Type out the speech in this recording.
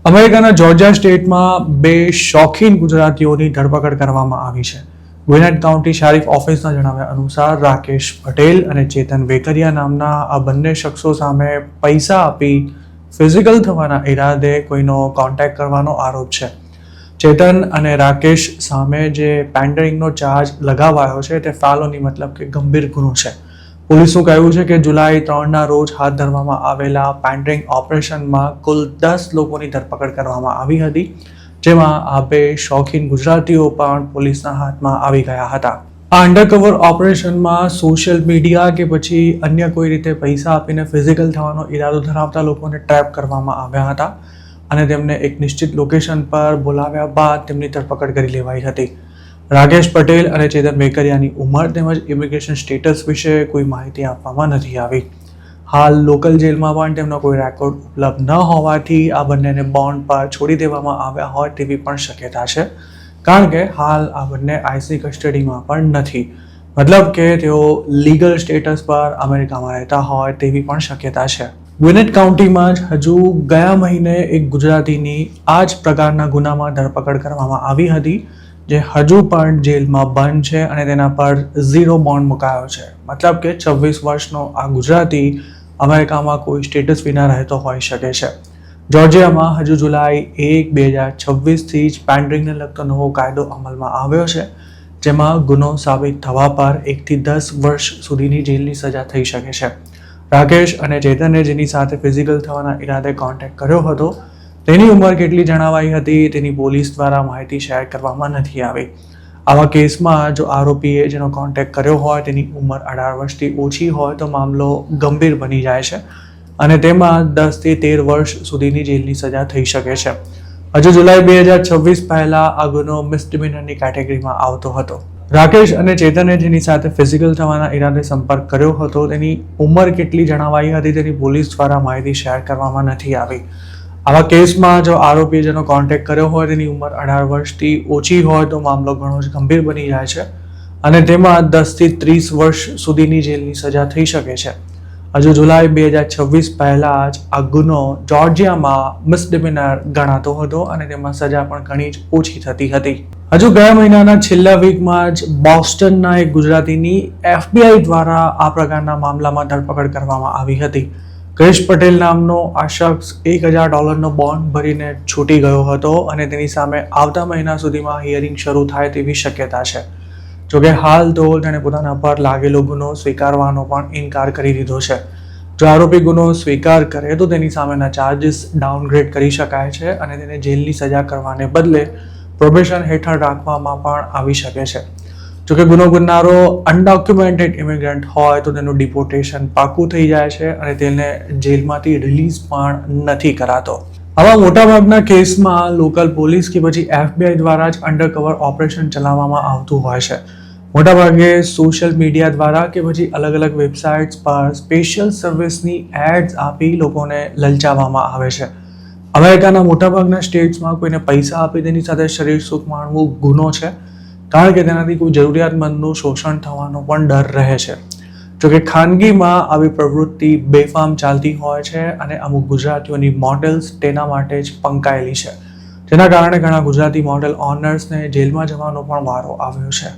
અમેરિકાના જોર્જિયા સ્ટેટમાં બે શોખીન ગુજરાતીઓની ધરપકડ કરવામાં આવી છે. ગ્વિનેટ કાઉન્ટી શેરિફ ઓફિસના જણાવ્યા અનુસાર રાકેશ પટેલ અને ચેતન વેકરિયા નામના આ બંને શખ્સો સામે પૈસા આપી ફિઝિકલ થવાના ઈરાદે કોઈનો કોન્ટેક્ટ કરવાનો આરોપ છે. ચેતન અને રાકેશ સામે જે પેન્ડરિંગનો ચાર્જ લગાવાયો છે તે ફેલોની મતલબ કે ગંભીર ગુનો છે. પોલીસનું કહેવું છે કે જુલાઈ 3ના રોજ હાથ ધરવામાં આવેલા પેન્ડરિંગ ઓપરેશનમાં કુલ 10 લોકોની ધરપકડ કરવામાં આવી હતી, જેમાં આ બે શોખીન ગુજરાતીઓ પણ પોલીસના હાથમાં આવી ગયા હતા. આ અંડરકવર ઓપરેશનમાં સોશિયલ મીડિયા કે પછી અન્ય કોઈ રીતે પૈસા આપીને ફિઝિકલ થવાનો ઈરાદો ધરાવતા લોકોને ટ્રેપ કરવામાં આવ્યા હતા અને તેમને એક નિશ્ચિત લોકેશન પર બોલાવ્યા બાદ તેમની ધરપકડ કરી લેવાઈ હતી. રાકેશ પટેલ અને ચેતન વેકરિયાની ઉંમર તેમજ ઇમિગ્રેશન સ્ટેટસ વિશે કોઈ માહિતી આપવામાં નથી આવી. હાલ લોકલ જેલમાં પણ તેમનો કોઈ રેકોર્ડ ઉપલબ્ધ ન હોવાથી આ બંનેને બોન્ડ પર છોડી દેવામાં આવ્યા હોય તેવી પણ શક્યતા છે, કારણ કે હાલ આ બંને આઈસી કસ્ટડીમાં પણ નથી. મતલબ કે તેઓ લીગલ સ્ટેટસ પર અમેરિકામાં રહેતા હોય તેવી પણ શક્યતા છે. ગ્વિનેટ કાઉન્ટીમાં જ હજુ ગયા મહિને એક ગુજરાતીની આ જ પ્રકારના ગુનામાં ધરપકડ કરવામાં આવી હતી, જે હજુ પણ જેલમાં બંધ છે અને તેના પર 0 બોન્ડ મુકાયો છે. મતલબ કે 26 વર્ષનો આ ગુજરાતી અમેરિકામાં કોઈ સ્ટેટસ વિના રહેતો હોઈ શકે છે. જોર્જિયામાં હજુ જુલાઈ 1, 2026થી જ પેન્ડરિંગને લગતો નવો કાયદો અમલમાં આવ્યો છે, જેમાં ગુનો સાબિત થવા પર 1 થી 10 વર્ષ સુધીની જેલની સજા થઈ શકે છે. રાકેશ અને ચેતને જેની સાથે ફિઝિકલ થવાના ઈરાદે કોન્ટેક્ટ કર્યો હતો તેની ઉંમર કેટલી જણાવાઈ હતી તેની પોલીસ દ્વારા માહિતી શેર કરવામાં નથી આવી. આવા કેસમાં જો આરોપીએ જેનો કોન્ટેક્ટ કર્યો હોય તેની ઉંમર 18 વર્ષથી ઓછી હોય તો મામલો ગંભીર બની જાય છે અને તેમાં 10 થી 13 વર્ષ સુધીની જેલની સજા થઈ શકે છે. હજુ જુલાઈ 2026 પહેલા આ ગુનો મિસડિમિનરની કેટેગરીમાં આવતો હતો. રાકેશ અને ચેતને જેની સાથે ફિઝિકલ થવાના ઈરાદે સંપર્ક કર્યો હતો તેની ઉંમર કેટલી જણાવાઈ હતી તેની પોલીસ દ્વારા માહિતી શેર કરવામાં નથી આવી. આવા કેસમાં જો આરોપીએ જેનો કોન્ટેક્ટ કર્યો હોય તેની ઉંમર 18 વર્ષથી ઓછી હોય તો મામલો ઘણો જ ગંભીર બની જાય છે અને તેમાં 10 થી 30 વર્ષ સુધીની જેલની સજા થઈ શકે છે. હજુ જુલાઈ 2026 પહેલા જ આ ગુનો જોર્જિયામાં મિસડિમિનર ગણાતો હતો અને તેમાં સજા પણ ઘણી જ ઓછી થતી હતી. હજુ ગયા મહિનાના છેલ્લા વીકમાં જ બોસ્ટનના એક ગુજરાતીની FBI દ્વારા આ પ્રકારના મામલામાં ધરપકડ કરવામાં આવી હતી. ક્રિશ પટેલ નામનો આ શખ્સ $1000નો બોન્ડ ભરીને છૂટી ગયો હતો અને તેની સામે આવતા મહિના સુધીમાં હિયરિંગ શરૂ થાય તેવી શક્યતા છે. જોકે હાલ તો તેણે પોતાના પર લાગેલો ગુનો સ્વીકારવાનો પણ ઇનકાર કરી દીધો છે. જો આરોપી ગુનો સ્વીકાર કરે તો તેની સામેના ચાર્જીસ ડાઉનગ્રેડ કરી શકાય છે અને તેને જેલની સજા કરવાને બદલે પ્રોબેશન હેઠળ રાખવામાં પણ આવી શકે છે. જોકે ગુનો ગુનારો અનડોક્યુમેન્ટેડ ઇમિગ્રન્ટ હોય તો તેનું ડિપોર્ટેશન પાકું થઈ જાય છે અને તેને જેલમાંથી રિલીઝ પણ નથી કરાતો. આવા મોટાભાગના કેસમાં લોકલ પોલીસ કે પછી FBI દ્વારા જ અંડરકવર ઓપરેશન ચલાવવામાં આવતું હોય છે. મોટાભાગે સોશિયલ મીડિયા દ્વારા કે પછી અલગ અલગ વેબસાઇટ્સ પર સ્પેશિયલ સર્વિસની એડ્સ આપી લોકોને લલચાવવામાં આવે છે. અમેરિકાના મોટાભાગના સ્ટેટ્સમાં કોઈને પૈસા આપી તેની સાથે શરીર સુખ માણવું ગુનો છે, કારણ કે તેનાથી કોઈ જરૂરિયાતમંદનું શોષણ થવાનો પણ ડર રહે છે. જોકે ખાનગીમાં આવી પ્રવૃત્તિ બેફામ ચાલતી હોય છે અને અમુક ગુજરાતીઓની મોડેલ્સ તેના માટે જ પંકાયેલી છે, જેના કારણે ઘણા ગુજરાતી મોડેલ ઓનર્સને જેલમાં જવાનો પણ વારો આવ્યો છે.